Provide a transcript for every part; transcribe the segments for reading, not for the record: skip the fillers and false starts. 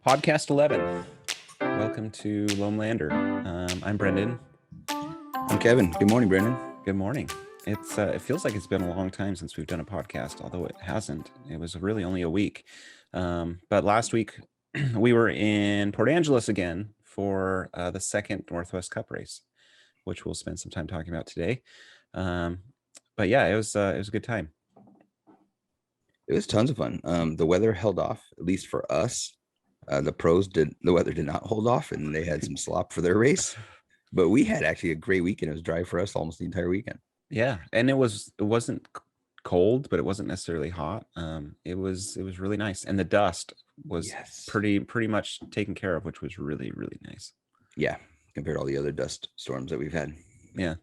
Podcast 11. Welcome to Loamlander. I'm Brendan. I'm Kevin. Good morning, Brendan. Good morning. It feels like it's been a long time since we've done a podcast, although it hasn't. It was really only a week. But last week we were in Port Angeles again for the second Northwest Cup race, which we'll spend some time talking about today. But yeah, it was a good time. It was tons of fun. The weather held off, at least for us. The weather did not hold off, and they had some slop for their race. But we had actually a great weekend. It was dry for us almost the entire weekend. Yeah, and it wasn't cold, but it wasn't necessarily hot. It was really nice, and the dust was pretty much taken care of, which was really nice. Yeah, compared to all the other dust storms that we've had. Yeah,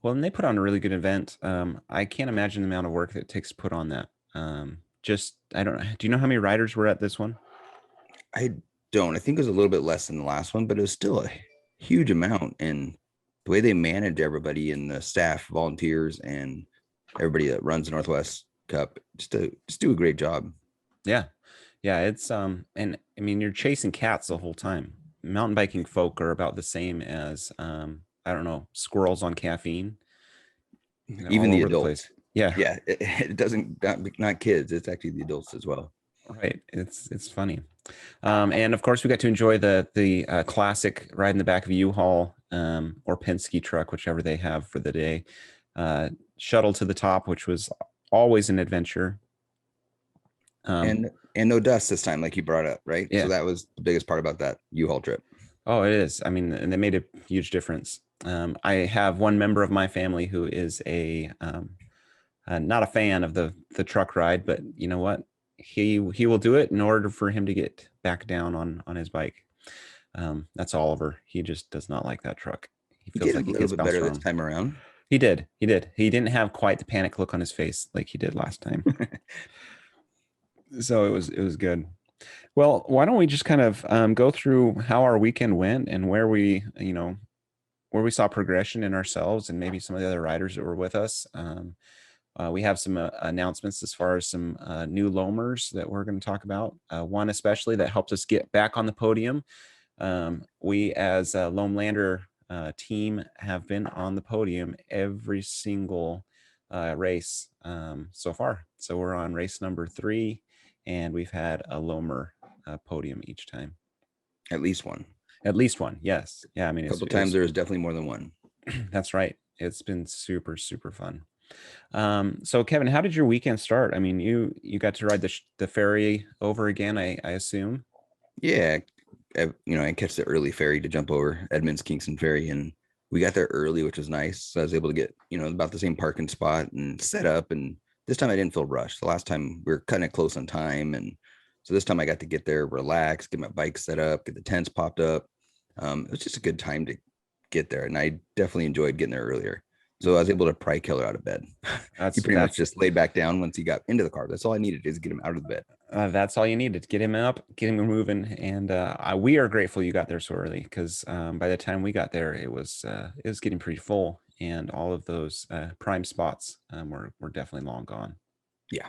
well, and they put on a really good event. I can't imagine the amount of work that it takes to put on that. I don't know. Do you know how many riders were at this one? I don't. I think it was a little bit less than the last one, but it was still a huge amount. And the way they managed everybody and the staff, volunteers, and everybody that runs the Northwest Cup, just do a great job. Yeah. It's and I mean, you're chasing cats the whole time. Mountain biking folk are about the same as I don't know, squirrels on caffeine. Even the adults. Yeah. It doesn't not kids. It's actually the adults as well. Right. It's funny. And of course, we got to enjoy the classic ride in the back of a U-Haul or Penske truck, whichever they have for the day. Shuttle to the top, which was always an adventure. And no dust this time, like you brought up, right? Yeah. So that was the biggest part about that U-Haul trip. Oh, it is. I mean, and they made a huge difference. I have one member of my family who is not a fan of the truck ride, but you know what? He will do it in order for him to get back down on his bike. That's Oliver. He just does not like that truck. He feels like he gets better this time around. He did. He didn't have quite the panic look on his face like he did last time. So it was good. Well, why don't we just kind of go through how our weekend went and where we saw progression in ourselves and maybe some of the other riders that were with us. We have some announcements as far as some new Loamers that we're going to talk about. One especially that helped us get back on the podium. We as a Loamlander team have been on the podium every single race so far. So we're on race number 3, and we've had a Loamer podium each time. At least one. At least one, yes. Yeah, I mean, a couple times there is definitely more than one. That's right. It's been super fun. So Kevin, how did your weekend start? I mean, you got to ride the ferry over again, I assume. Yeah, I catch the early ferry to jump over Edmonds Kingston Ferry, and we got there early, which was nice. So I was able to get about the same parking spot and set up. And this time I didn't feel rushed. The last time we were kind of close on time, and so this time I got to get there, relax, get my bike set up, get the tents popped up. It was just a good time to get there, and I definitely enjoyed getting there earlier. So I was able to pry Keller out of bed. He pretty much just laid back down once he got into the car. That's all I needed, is get him out of the bed. That's all you needed, to get him up, get him moving. And we are grateful you got there so early, because by the time we got there, it was getting pretty full, and all of those prime spots were definitely long gone. Yeah.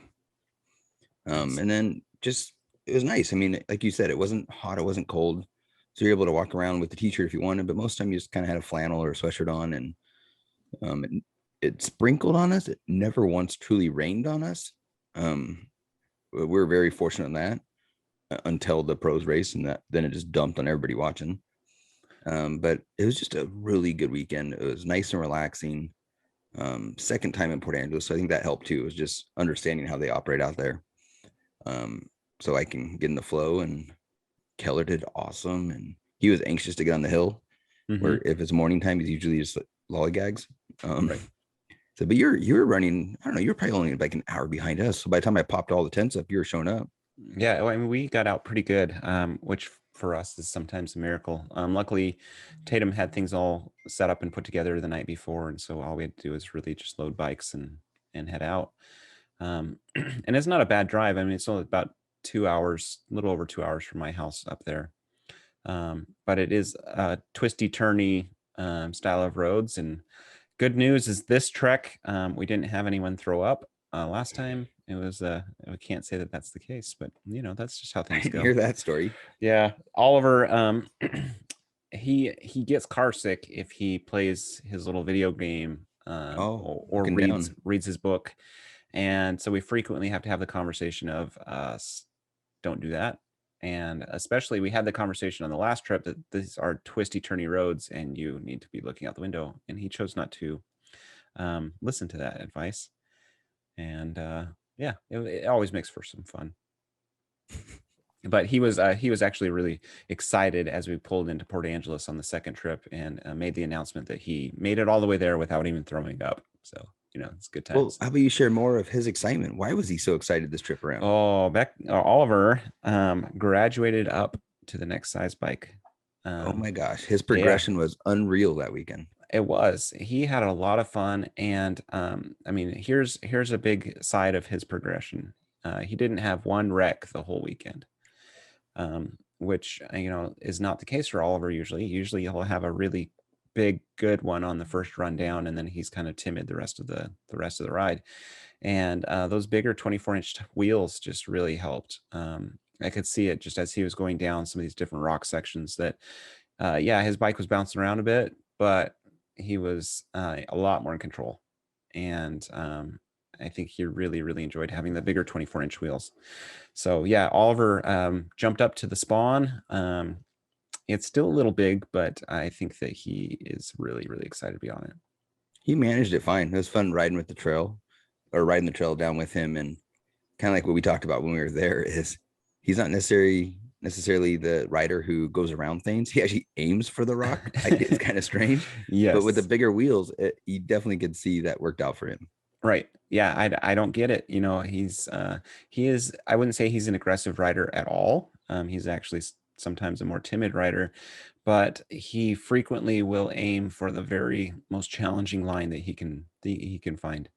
And then it was nice. I mean, like you said, it wasn't hot, it wasn't cold. So you're able to walk around with the t-shirt if you wanted, but most of the time you just kind of had a flannel or a sweatshirt on, and it sprinkled on us. It never once truly rained on us. We're very fortunate in that until the pros race, and then it just dumped on everybody watching. But it was just a really good weekend. It was nice and relaxing. Second time in Port Angeles, so I think that helped too. It was just understanding how they operate out there. So I can get in the flow, and Keller did awesome, and he was anxious to get on the hill. Mm-hmm. Where if it's morning time, he's usually just lollygags. Right. So, but you were running, I don't know, you're probably only like an hour behind us. So by the time I popped all the tents up, you were showing up. Yeah, well, I mean, we got out pretty good, which for us is sometimes a miracle. Luckily, Tatum had things all set up and put together the night before, and so all we had to do is really just load bikes and head out. And it's not a bad drive. I mean, it's only about 2 hours, a little over 2 hours from my house up there. But it is a twisty, turny style of roads. And good news is this trek, we didn't have anyone throw up last time. It was we can't say that that's the case, but you know, that's just how I things didn't go. hear that story. Yeah, Oliver, he gets car sick if he plays his little video game, Oh, or looking down. reads his book, and so we frequently have to have the conversation of don't do that. And especially, we had the conversation on the last trip that these are twisty, turny roads, and you need to be looking out the window. And he chose not to listen to that advice. And yeah, it always makes for some fun. But he was actually really excited as we pulled into Port Angeles on the second trip, and made the announcement that he made it all the way there without even throwing up. So you know, it's good Well, times. how about you share more of his excitement? Why was he so excited this trip around? Oh, Oliver graduated up to the next size bike. Oh Um, my gosh, his yeah, progression was unreal that weekend. it was. He had a lot of fun, and I mean, here's a big side of his progression. He didn't have one wreck the whole weekend, which you know is not the case for Oliver. Usually he'll have a really big good one on the first run down, and then he's kind of timid the rest of the ride. And those bigger 24-inch wheels just really helped. I could see it just as he was going down some of these different rock sections that, yeah, his bike was bouncing around a bit, but he was a lot more in control. And I think he really, really enjoyed having the bigger 24-inch wheels. So yeah, Oliver jumped up to the spawn. It's still a little big, but I think that he is really, really excited to be on it. He managed it fine. It was fun riding with the trail or riding the trail down with him. And kind of like what we talked about when we were there is he's not necessarily the rider who goes around things. He actually aims for the rock. It's kind of strange, but with the Yes. bigger wheels, you definitely could see that worked out for him. Right. Yeah, I don't get it. You know, he is, I wouldn't say he's an aggressive rider at all. He's actually sometimes a more timid rider, but he frequently will aim for the very most challenging line that he can find.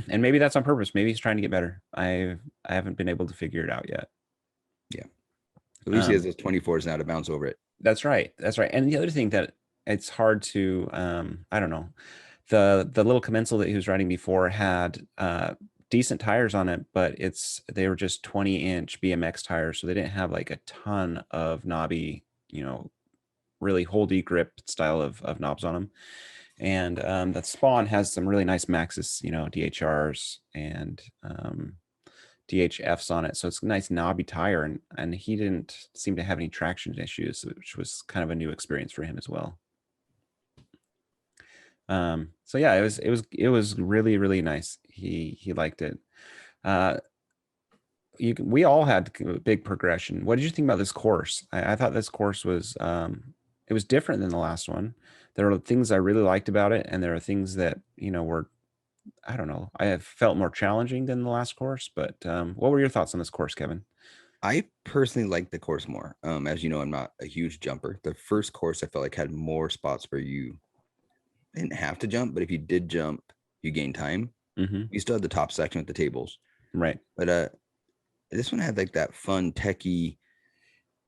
And maybe that's on purpose. Maybe he's trying to get better. I haven't been able to figure it out yet. Yeah, at least he has Um, those 24s now to bounce over it. that's right. That's right. And the other thing that it's hard to I don't know, the little commensal that he was riding before had decent tires on it, but they were just 20-inch BMX tires, so they didn't have like a ton of knobby, you know, really holdy grip style of knobs on them. And the Spawn has some really nice Maxxis, you know, DHRs and DHFs on it, so it's a nice knobby tire, and he didn't seem to have any traction issues, which was kind of a new experience for him as well. So yeah, it was really, really nice. He liked it. Uh, we all had big progression. What did you think about this course? I thought this course was it was different than the last one. There are things I really liked about it, and there are things that you know were, I don't know, I have felt more challenging than the last course. But what were your thoughts on this course, Kevin? I personally like the course more. As you know, I'm not a huge jumper. The first course I felt like had more spots where you didn't have to jump, but if you did jump, you gain time. Hmm. You still had the top section with the tables, Right. but this one had like that fun techie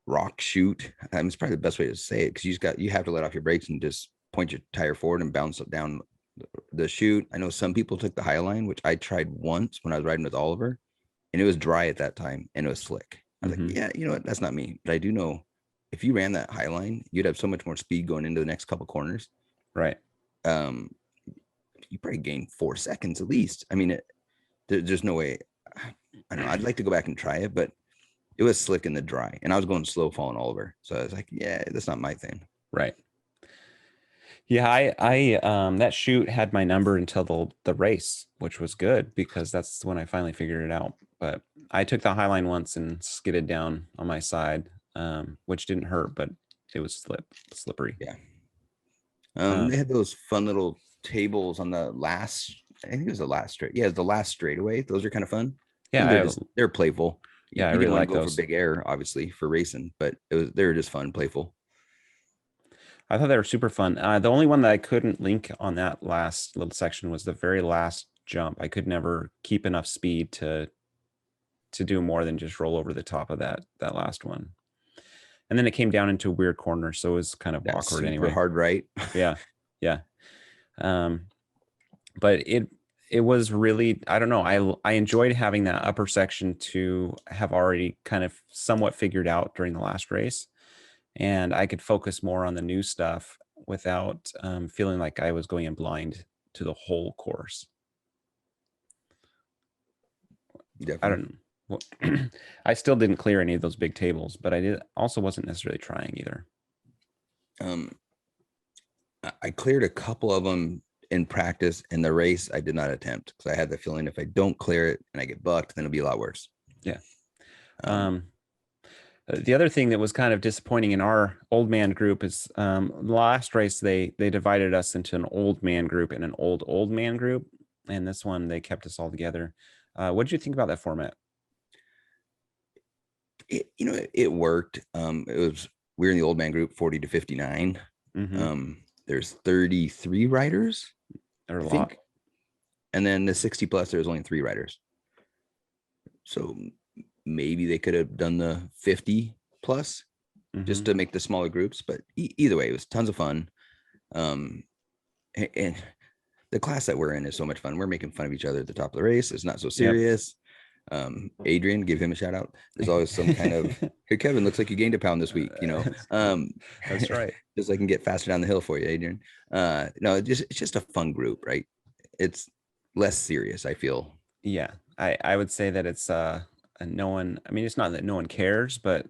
rock shoot. It's probably the best way to say it because you have to let off your brakes and just point your tire forward and bounce it down the chute. I know some people took the high line, which I tried once when I was riding with Oliver, and it was dry at that time and it was slick. I was like, Hmm. yeah, you know what? That's not me. But I do know if you ran that high line, you'd have so much more speed going into the next couple corners. Right. Um, you probably gain 4 seconds at least. I mean, there's no way. I don't know. I'd like to go back and try it, but it was slick in the dry, and I was going slow falling all over. So I was like, yeah, that's not my thing. Right. Yeah, I that shoot had my number until the race, which was good because that's when I finally figured it out. But I took the high line once and skidded down on my side, which didn't hurt, but it was slippery. Yeah. Uh, They had those fun little tables on the last. I think it was the last straight. Yeah, the last straightaway. Those are kind of fun. I yeah, think they're playful. yeah, I You didn't really want to like go for those. big air, obviously, for racing, but they were just fun, playful. I thought they were super fun. The only one that I couldn't link on that last little section was the very last jump. I could never keep enough speed to do more than just roll over the top of that last one. And then it came down into a weird corner, so it was kind of That awkward super anyway. hard right. Yeah, yeah. Um, but it was really, I don't know. I enjoyed having that upper section to have already kind of somewhat figured out during the last race, and I could focus more on the new stuff without feeling like I was going in blind to the whole course. I Definitely. don't know. Well, I still didn't clear any of those big tables, but I did also wasn't necessarily trying either. Um, I cleared a couple of them in practice. In the race, I did not attempt because I had the feeling if I don't clear it and I get bucked, then it'll be a lot worse. Yeah. Um, Um, the other thing that was kind of disappointing in our old man group is the last race they divided us into an old man group and an old man group, and this one they kept us all together. What did you think about that format? it worked. It was we're in the old man group 40 to 59. Mm-hmm. There's 33 riders, Or a I lot. think, and then the 60 plus there's only 3 riders. So maybe they could have done the 50 plus Mm-hmm. just to make the smaller groups. But either way, it was tons of fun. Um, and the class that we're in is so much fun. We're making fun of each other at the top of the race. It's not so Yep. serious. Adrian, give him a shout out. There's always some kind of, hey Kevin, looks like you gained a pound this week, That's right. just so I can get faster down the hill for you, Adrian. No, it's just a fun group, right? It's less serious, I feel. Yeah, I would say that it's no one. I mean, it's not that no one cares, but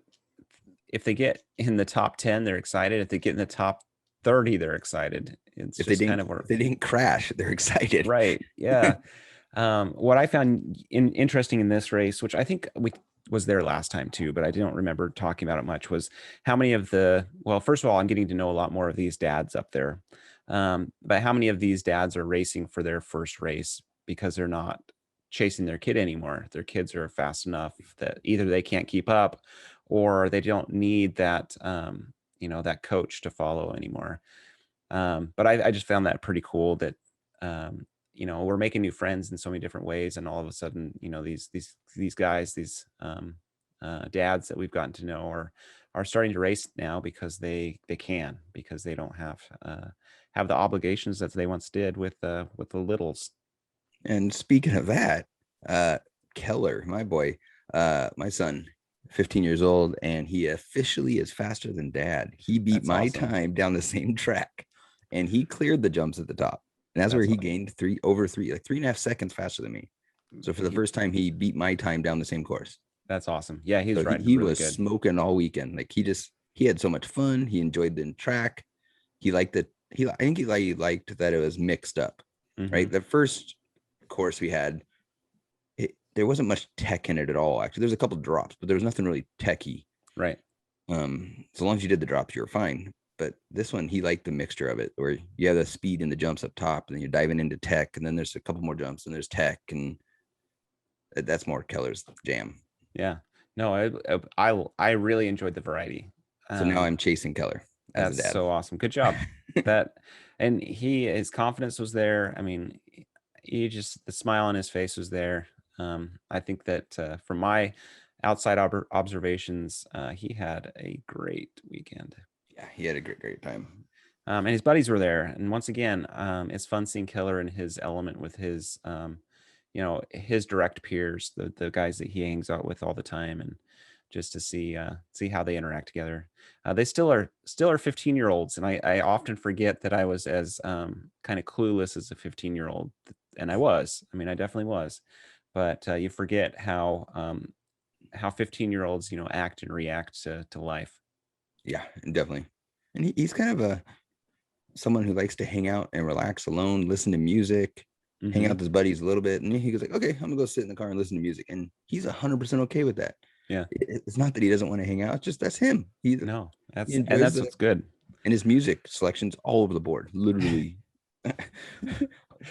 if they get in the top 10, they're excited. If they get in the top 30, they're excited. It's If they just kind didn't of where, if they didn't crash, they're excited. right. Yeah. What I found interesting in this race, which I think we was there last time too, but I don't remember talking about it much, was how many of the, well, first of all, I'm getting to know a lot more of these dads up there. But how many of these dads are racing for their first race because they're not chasing their kid anymore? Their kids are fast enough that either they can't keep up or they don't need that, that coach to follow anymore. But I just found that pretty cool that, we're making new friends in so many different ways. And all of a sudden, these guys, these dads that we've gotten to know are starting to race now because they can, because they don't have the obligations that they once did with the littles. And speaking of that, uh, Keller, my boy, my son, 15 years old, and he officially is faster than dad. He beat That's my awesome. time down the same track and he cleared the jumps at the top. And that's where That's he gained over three, like 3.5 seconds faster than me. So for the he, first time, he beat my time down the same course. that's awesome. Yeah, he So was he, riding he really was good. smoking all weekend. Like he had so much fun. He enjoyed the track. He liked it. I think he liked that it was mixed up, Hmm. right? The first course we had, there wasn't much tech in it at all. Actually, there's a couple drops, but there was nothing really techy. Right. So long as you did the drops, you were fine. But this one, he liked the mixture of it, where you have the speed and the jumps up top, and then you're diving into tech, and then there's a couple more jumps, and there's tech, and that's more Keller's jam. Yeah. No, I really enjoyed the variety. So now Um, I'm chasing Keller as a That's dad. so awesome. Good job. That, and his confidence was there. I mean, he just, the smile on his face was there. I think that from my outside observations, he had a great weekend. Yeah, he had a great time. And his buddies were there. And once again, it's fun seeing Keller in his element with his, his direct peers, the guys that he hangs out with all the time, and just to see how they interact together. They still are 15-year-olds, and I often forget that I was as kind of clueless as a 15-year-old, and I was. I mean, I definitely was, but you forget how 15-year-olds act and react to life. Yeah, definitely. And he's kind of someone who likes to hang out and relax alone, listen to music, hang out Hmm. with his buddies a little bit. And he goes like, okay, I'm gonna go sit in the car and listen to music. And he's 100% okay with that. Yeah. It's not that he doesn't want to hang out. It's just that's him. No, He and enjoys that's the what's good. and his music selections all over the board. Literally,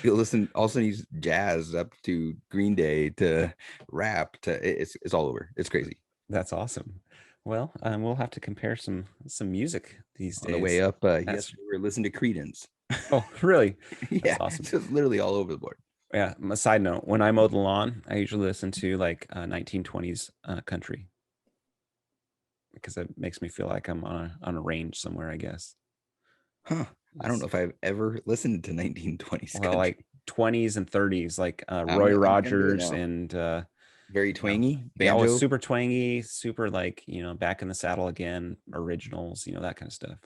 you'll listen. All of a sudden, he's jazz up to Green Day to rap to it's all over. It's crazy. That's awesome. Well, we'll have to compare some music these On the way days. up, That's, yesterday we were listening to Credence. oh, really? Yeah, That's awesome. so it's literally all over the board. Yeah. A side note: when I mow the lawn, I usually listen to like 1920s country because it makes me feel like I'm on a range somewhere. I guess. Huh. I don't It's, know if I've ever listened to 1920s well, like country. 20s and 30s, like Roy I'm gonna do it Rogers now. and Very you know, twangy yeah, well, banjo. super twangy, super like, back in the saddle again, originals, that kind of stuff.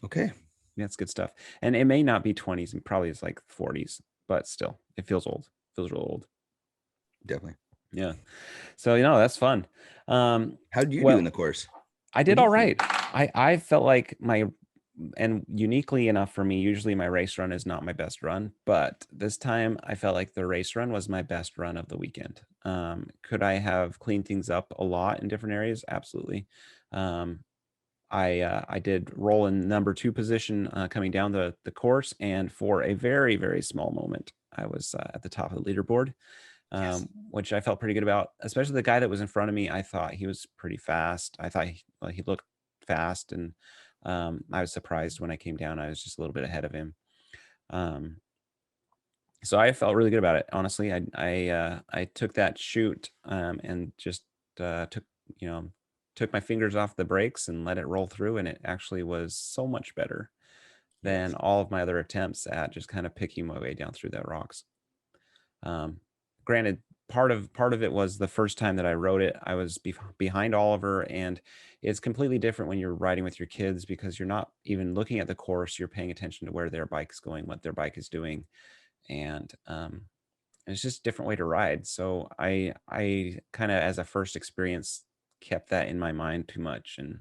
Okay, Yeah, it's good stuff. And it may not be 20s, and probably it's like 40s, but still, it feels old. Feels real old. definitely. Yeah. So, that's fun. Um, How did you do in well, the course? I What did do all you think? right. I felt like and uniquely enough for me, usually my race run is not my best run, but this time I felt like the race run was my best run of the weekend. Could I have cleaned things up a lot in different areas? Absolutely. Um, I did roll in number 2 position coming down the course, and for a very, very small moment, I was at the top of the leaderboard, Yes. which I felt pretty good about. Especially the guy that was in front of me, I thought he was pretty fast. I thought he looked fast, and I was surprised when I came down. I was just a little bit ahead of him. Um, so I felt really good about it. Honestly, I took that shoot and just took you know took my fingers off the brakes and let it roll through, and it actually was so much better than Yes. all of my other attempts at just kind of picking my way down through that rocks. Um, Granted, part of it was the first time that I rode it. I was behind Oliver, and it's completely different when you're riding with your kids because you're not even looking at the course. You're paying attention to where their bike is going, what their bike is doing, and it's just a different way to ride. So I kind of, as a first experience, kept that in my mind too much, and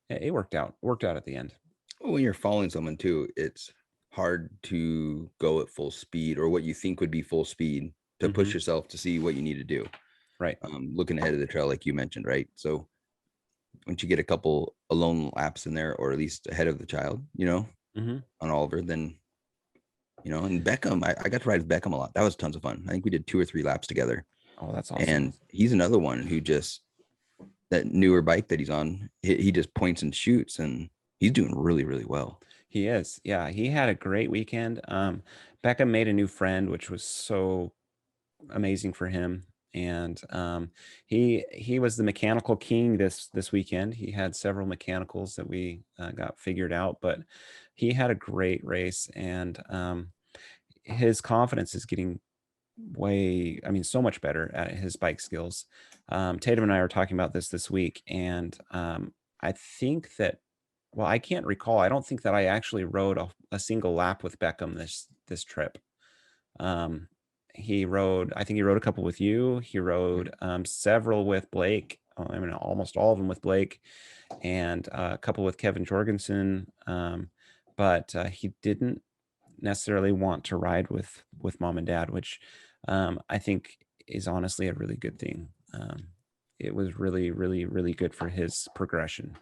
it worked out. Worked out at the end. Well, when you're following someone too, it's hard to go at full speed or what you think would be full speed to push Hmm. yourself to see what you need to do. Right. Looking ahead of the trail, like you mentioned, right? So once you get a couple alone laps in there, or at least ahead of the child, Hmm. on Oliver, then and Beckham, I got to ride with Beckham a lot. That was tons of fun. I think we did 2 or 3 laps together. Oh, that's awesome. And he's another one who just that newer bike that he's on, he just points and shoots, and he's doing really, really well. He is. Yeah, he had a great weekend. Becca made a new friend, which was so amazing for him. And he was the mechanical king this weekend. He had several mechanicals that we got figured out, but he had a great race, and his confidence is getting I mean, so much better at his bike skills. Tatum and I were talking about this week, and I think that, well, I can't recall. I don't think that I actually rode a single lap with Beckham this trip. Um, I think he rode a couple with you. He rode several with Blake. I mean, almost all of them with Blake, and a couple with Kevin Jorgensen. But he didn't necessarily want to ride with mom and dad, which I think is honestly a really good thing. It was really, really, really good for his progression,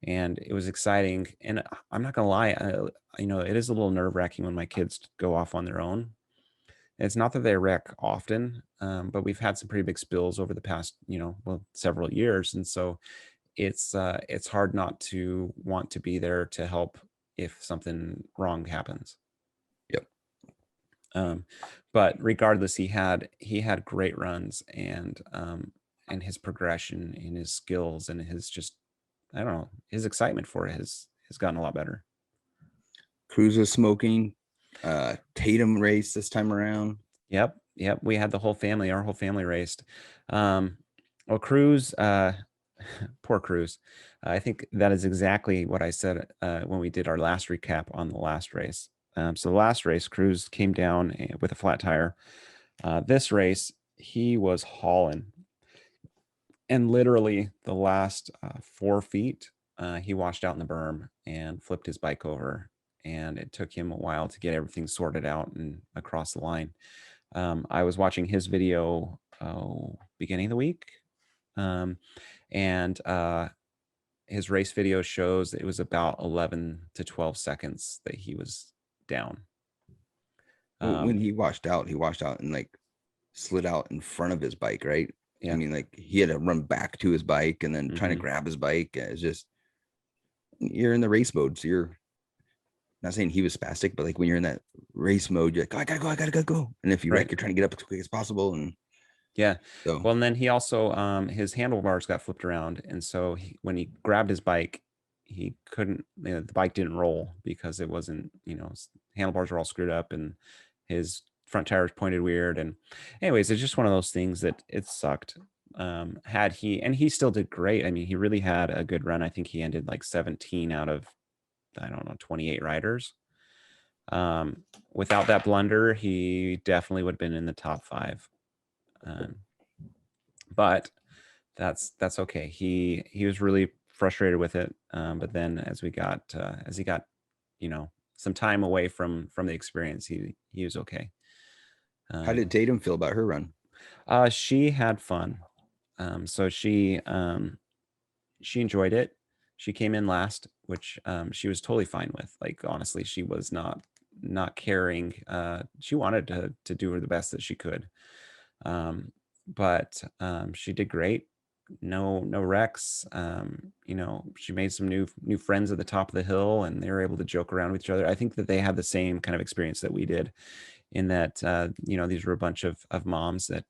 and it was exciting. And I'm not gonna lie, it is a little nerve wracking when my kids go off on their own. It's not that they wreck often, but we've had some pretty big spills over the past, several years, and so it's hard not to want to be there to help if something wrong happens. Yep. Um, but regardless, he had great runs, and his progression in his skills and his just, I don't know, his excitement for it has gotten a lot better. Cruz was smoking. Tatum race this time around. Yep, yep. We had our whole family raced. Um, well, Cruz, poor Cruz. I think that is exactly what I said when we did our last recap on the last race. So the last race, Cruz came down with a flat tire. This race, he was hauling, and literally the last 4 feet, he washed out in the berm and flipped his bike over. And it took him a while to get everything sorted out and across the line. I was watching his video beginning of the week, um, and his race video shows it was about 11 to 12 seconds that he was down. Well, when Um, he washed out and like slid out in front of his bike, right? I yeah. mean, like he had to run back to his bike and then trying to Hmm. grab his bike. It's just you're in the race mode, so you're not saying he was spastic, but like when you're in that race mode, you're like, oh, I gotta go. And if you Right. wreck, you're trying to get up as quick as possible. And Yeah. so, Well, and then he also his handlebars got flipped around, and so when he grabbed his bike, he couldn't. The bike didn't roll because it wasn't. Handlebars were all screwed up, and his front tires pointed weird. And anyways, it's just one of those things that it sucked. He still did great. I mean, he really had a good run. I think he ended like 17 out of, I don't know, 28 riders. Without that blunder, he definitely would have been in the top 5. Um, but that's okay. He was really frustrated with it. But then as he got, some time away from the experience, he was okay. How did Tatum feel about her run? She had fun. So she enjoyed it. She came in last, which she was totally fine with. Like, honestly, she was not caring. She wanted to do her the best that she could. But she did great. No wrecks. She made some new friends at the top of the hill, and they were able to joke around with each other. I think that they had the same kind of experience that we did, in that these were a bunch of moms that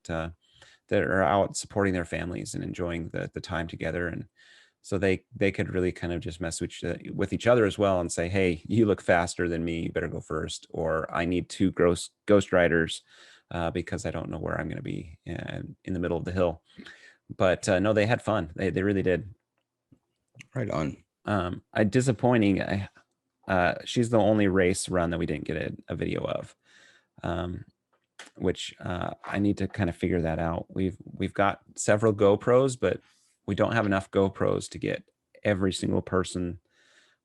are out supporting their families and enjoying the time together. And so they could really kind of just mess with each other as well, and say, hey, you look faster than me, you better go first, or I need 2 ghost riders, because I don't know where I'm going to be in the middle of the hill. But no, they had fun. They really did. Right on. Disappointing. She's the only race run that we didn't get a video of, which I need to kind of figure that out. We've got several GoPros, but we don't have enough GoPros to get every single person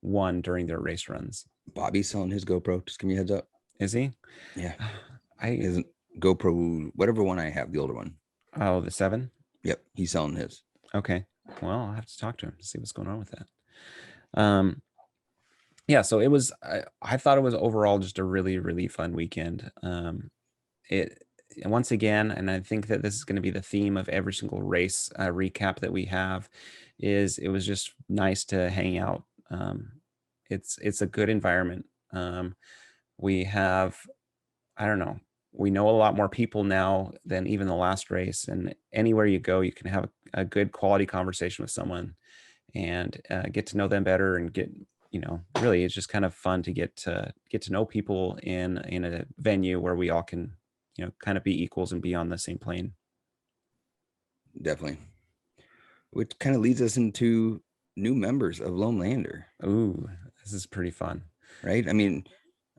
one during their race runs. Bobby's selling his GoPro. Just give me a heads up. Is he? Yeah. I His GoPro, whatever one I have, the older one. Oh, the 7. Yep. He's selling his. Okay. Well, I'll have to talk to him to see what's going on with that. Yeah. So it was. I thought it was overall just a really, really fun weekend. It Once again, and I think that this is going to be the theme of every single race recap that we have, is it was just nice to hang out. It's a good environment. We have, I don't know, we know a lot more people now than even the last race, and anywhere you go, you can have a good quality conversation with someone, and get to know them better, and really, it's just kind of fun to get to know people in a venue where we all can, kind of be equals and be on the same plane. Definitely. Which kind of leads us into new members of Loamlander. Ooh, this is pretty fun. Right? I mean,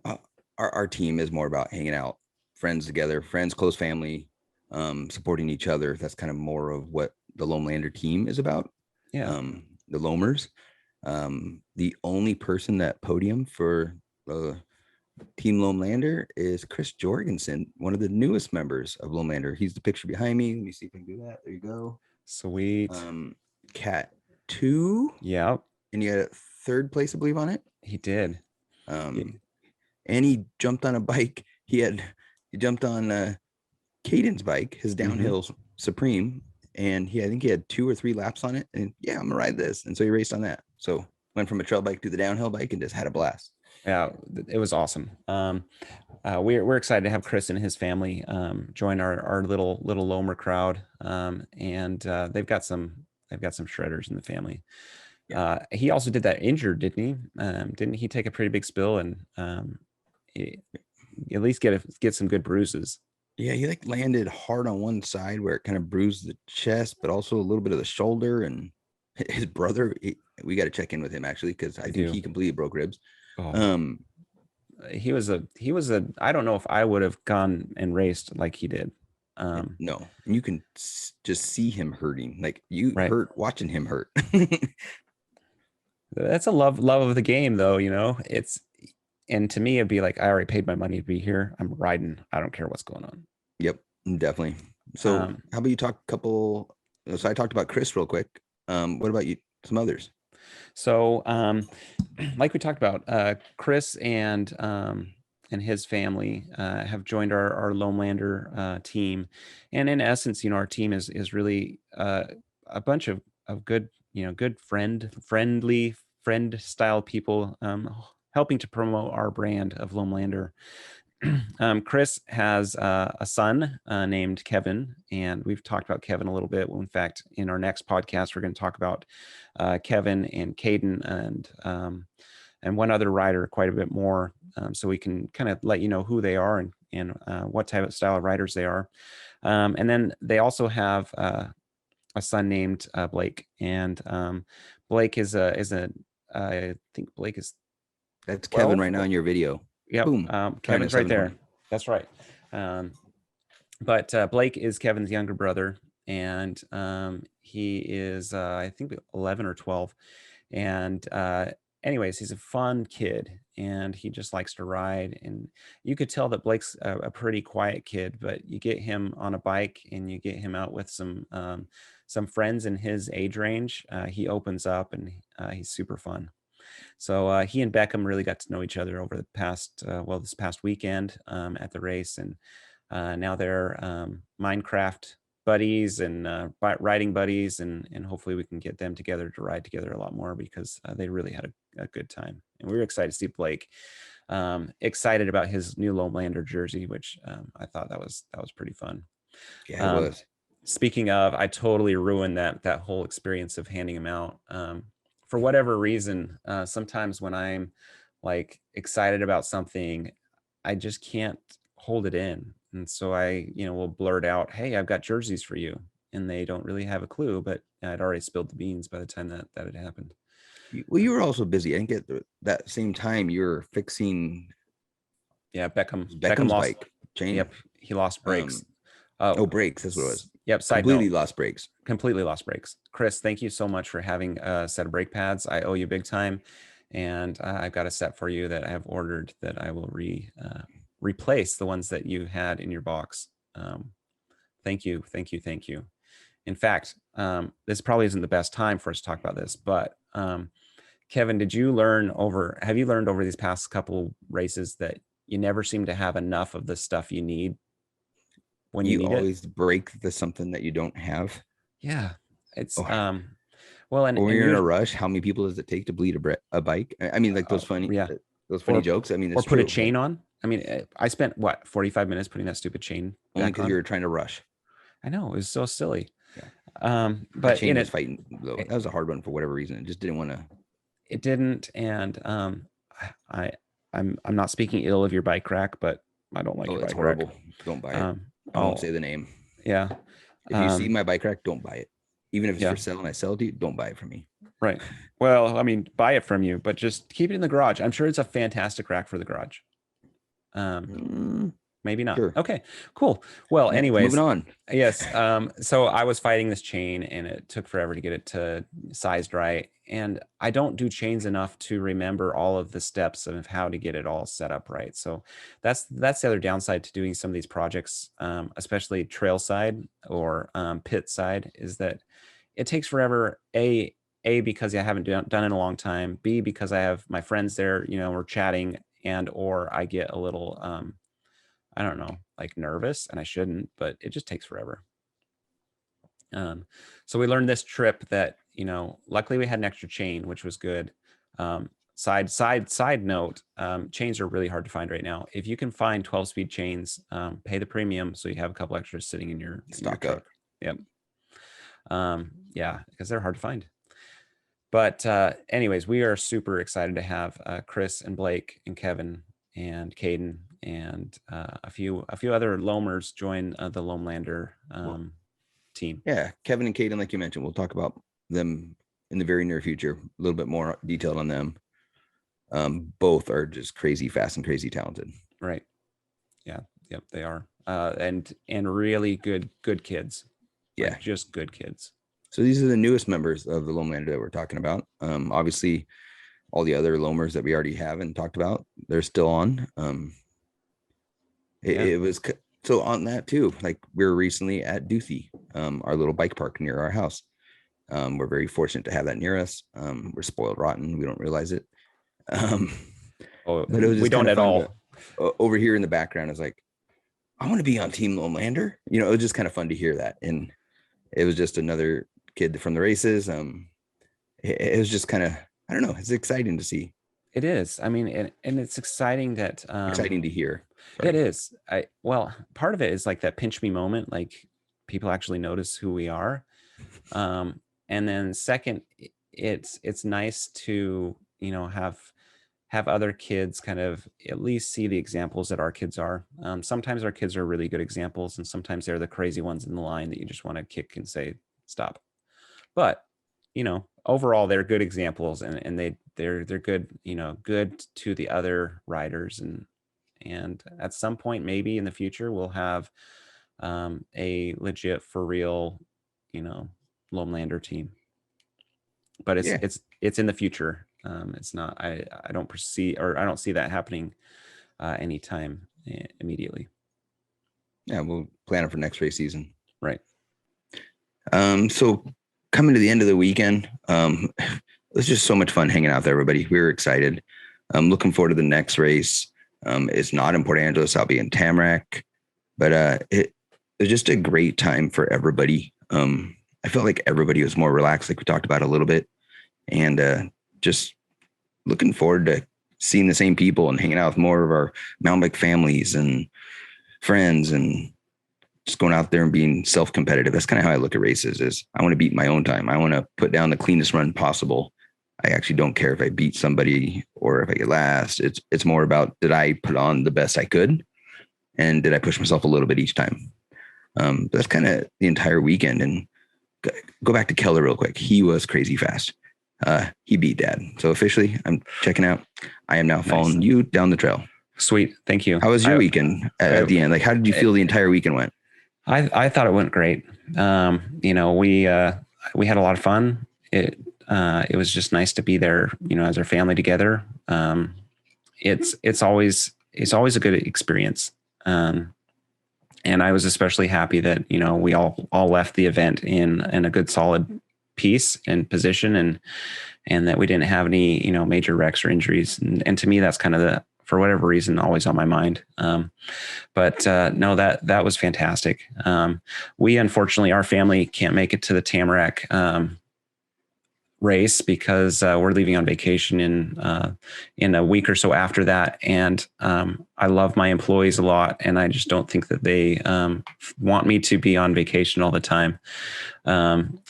uh, our team is more about hanging out, friends together, friends, close family, supporting each other. That's kind of more of what the Loamlander team is about. Yeah. The Loamers. The only person that podium for Team Loamlander is Chris Jorgensen, one of the newest members of Loamlander. He's the picture behind me. Let me see if I can do that. There you go. Sweet. Cat 2. Yeah. And you got a 3rd place, I believe, on it. He did. And he jumped on a bike. He jumped on Caden's bike, his downhill Supreme, and I think he had 2 or 3 laps on it. And yeah, I'm gonna ride this. And so he raced on that. So went from a trail bike to the downhill bike and just had a blast. Yeah, it was awesome. We're excited to have Chris and his family join our little Loamer crowd, and they've got some shredders in the family. Yeah. He also did that injured, didn't he? Didn't he take a pretty big spill and at least get some good bruises? Yeah, he like landed hard on one side where it kind of bruised the chest, but also a little bit of the shoulder. And his brother, we got to check in with him actually, because I think he completely broke ribs. Oh. He was a I don't know if I would have gone and raced like he did. No, and you can just see him hurting. Like you hurt watching him hurt. That's a love of the game, though. And to me, it'd be like, I already paid my money to be here. I'm riding. I don't care what's going on. Yep, definitely. So how about you talk a couple? So I talked about Chris real quick. What about you? Some others. So, like we talked about, Chris and his family have joined our Loamlander team, and in essence, our team is really a bunch of good, good friendly friend style people, helping to promote our brand of Loamlander. Chris has a son named Kevin, and we've talked about Kevin a little bit. In fact, in our next podcast, we're going to talk about Kevin and Caden, and and one other rider quite a bit more, so we can kind of let you know who they are and what type of style of riders they are. And then they also have a son named Blake, and Blake is I think Blake is That's Kevin 12. right now in your video. Yep, Boom. Trying a Kevin's right there. 720. That's right. But Blake is Kevin's younger brother, and he is I think 11 or 12. And anyways, he's a fun kid, and he just likes to ride. And you could tell that Blake's a pretty quiet kid, but you get him on a bike and you get him out with some friends in his age range, he opens up, and he's super fun. So he and Beckham really got to know each other over the past, this past weekend at the race, and now they're Minecraft buddies and riding buddies, and hopefully we can get them together to ride together a lot more, because they really had a good time, and we were excited to see Blake. Excited about his new Loamlander jersey, which I thought that was pretty fun. Yeah, it was. Speaking of, I totally ruined that whole experience of handing him out. For whatever reason, sometimes when I'm like excited about something, I just can't hold it in. And so I, will blurt out, "Hey, I've got jerseys for you." And they don't really have a clue, but I'd already spilled the beans by the time that had happened. Well, you were also busy. I didn't get that same time you were fixing Yeah, Beckham Beckham's lost. bike chain. Yep, he lost brakes. Brakes. That's what it was. Yep. Side Completely note, lost brakes. completely lost brakes. Chris, thank you so much for having a set of brake pads. I owe you big time, and I've got a set for you that I have ordered that I will replace the ones that you had in your box. Thank you, thank you, thank you. In fact, this probably isn't the best time for us to talk about this, but Kevin, have you learned over these past couple races that you never seem to have enough of the stuff you need when you need it? Always break something that you don't have. Yeah, it's Oh. well, Or when you're in a rush, how many people does it take to bleed a bike? I mean, like those funny, yeah, jokes. I mean, or it's put a true. chain on. I mean, I spent what 45 minutes putting that stupid chain Only back because on. you were trying to rush. I know, it was so silly. Yeah. That But chain in was it, fighting though. That was a hard one for whatever reason. It just didn't want to. it didn't, and I I'm not speaking ill of your bike rack, but I don't like Oh, your it's bike rack. horrible. Don't buy it. I won't say the name. Yeah. If you see my bike rack, don't buy it. Even if it's Yeah. for sale and I sell it to you, don't buy it from me. Right. Well, I mean, buy it from you, but just keep it in the garage. I'm sure it's a fantastic rack for the garage. Maybe not. Sure. Okay, cool. Well, anyways, moving on. Yes. So I was fighting this chain, and it took forever to get it to sized right. And I don't do chains enough to remember all of the steps of how to get it all set up right. So that's the other downside to doing some of these projects, especially trail side or pit side, is that it takes forever. A because I haven't done it in a long time. B because I have my friends there, we're chatting, and or I get a little I don't know, like nervous, and I shouldn't, but it just takes forever. So we learned this trip that, luckily we had an extra chain, which was good. Side note, chains are really hard to find right now. If you can find 12-speed chains, pay the premium so you have a couple extras sitting in your Stock truck. up. Yep. Yeah, because they're hard to find. But anyways, we are super excited to have Chris and Blake and Kevin and Caden and a few other Loamers join the Loamlander team. Yeah, Kevin and Caden, like you mentioned, we'll talk about them in the very near future. A little bit more detailed on them. Both are just crazy fast and crazy talented. Right. Yeah. Yep. They are. And really good kids. Yeah. Like just good kids. So these are the newest members of the Loamlander that we're talking about. Obviously, all the other Loamers that we already have and talked about, they're still on. It was so on that too. Like we were recently at Duthie, our little bike park near our house. We're very fortunate to have that near us. We're spoiled rotten. We don't realize it. But it was just we don't at all. Over here in the background is like, I want to be on Team Loamlander. It was just kind of fun to hear that. And it was just another kid from the races. It was just kind of, I don't know. It's exciting to see. It is. I mean, and it's exciting that exciting to hear. Sorry. It is. Well, part of it is like that pinch me moment, like people actually notice who we are. And then second, it's nice to, have have other kids kind of at least see the examples that our kids are. Sometimes our kids are really good examples, and sometimes they're the crazy ones in the line that you just want to kick and say, stop. But, overall they're good examples, and they're good, good to the other riders. And at some point, maybe in the future, we'll have a legit, for real, Loamlander team. But it's Yeah. it's in the future. It's not. I don't see that happening anytime immediately. Yeah, we'll plan it for next race season. Right. So coming to the end of the weekend, it was just so much fun hanging out with everybody. We were excited. I'm looking forward to the next race. It's not in Port Angeles. I'll be in Tamarack, but it was just a great time for everybody. I felt like everybody was more relaxed, like we talked about a little bit, and just looking forward to seeing the same people and hanging out with more of our mountain bike families and friends, and just going out there and being self-competitive. That's kind of how I look at races. Is I want to beat my own time. I want to put down the cleanest run possible. I actually don't care if I beat somebody or if I get last. It's more about, did I put on the best I could, and did I push myself a little bit each time? That's kind of the entire weekend. And go back to Keller real quick. He was crazy fast. He beat Dad. So officially, I'm checking out. I am now following you down the trail. Sweet. Thank you. How was your weekend at the end? Like, how did you feel the entire weekend went? I thought it went great. We had a lot of fun. It was just nice to be there, as our family together. It's always a good experience. And I was especially happy that, we all left the event in a good solid piece and position, and that we didn't have any, major wrecks or injuries. And to me, that's kind of for whatever reason, always on my mind. But no, that was fantastic. We, unfortunately, our family can't make it to the Tamarack race because we're leaving on vacation in a week or so after that. And I love my employees a lot, and I just don't think that they want me to be on vacation all the time.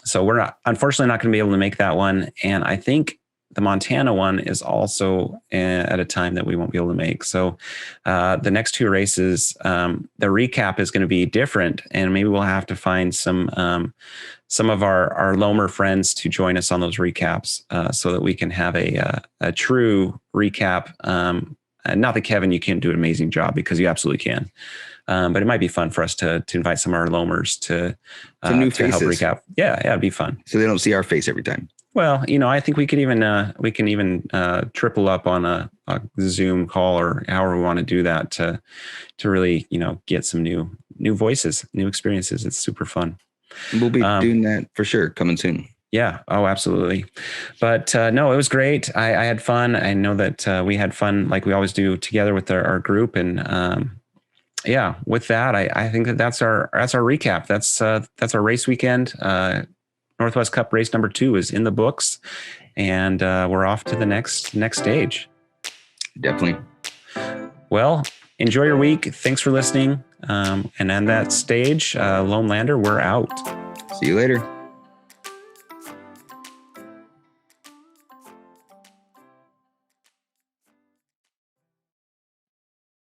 So we're unfortunately not going to be able to make that one. And I think the Montana one is also at a time that we won't be able to make. So the next two races, the recap is going to be different, and maybe we'll have to find some of our Loamer friends to join us on those recaps, so that we can have a true recap. Not that, Kevin, you can't do an amazing job, because you absolutely can. But it might be fun for us to invite some of our Loamers to new to help faces. recap. Yeah, it'd be fun. So they don't see our face every time. Well, I think we can even triple up on a Zoom call, or however we want to do that, to really, get some new voices, new experiences. It's super fun. We'll be doing that for sure, coming soon. Yeah. Oh, absolutely. But no, it was great. I had fun. I know that we had fun, like we always do, together with our group. And yeah, with that, I think that's our recap. That's our race weekend. Northwest Cup race number 2 is in the books, and we're off to the next stage. Definitely. Well, enjoy your week. Thanks for listening. And on that stage, Loamlander, we're out. See you later.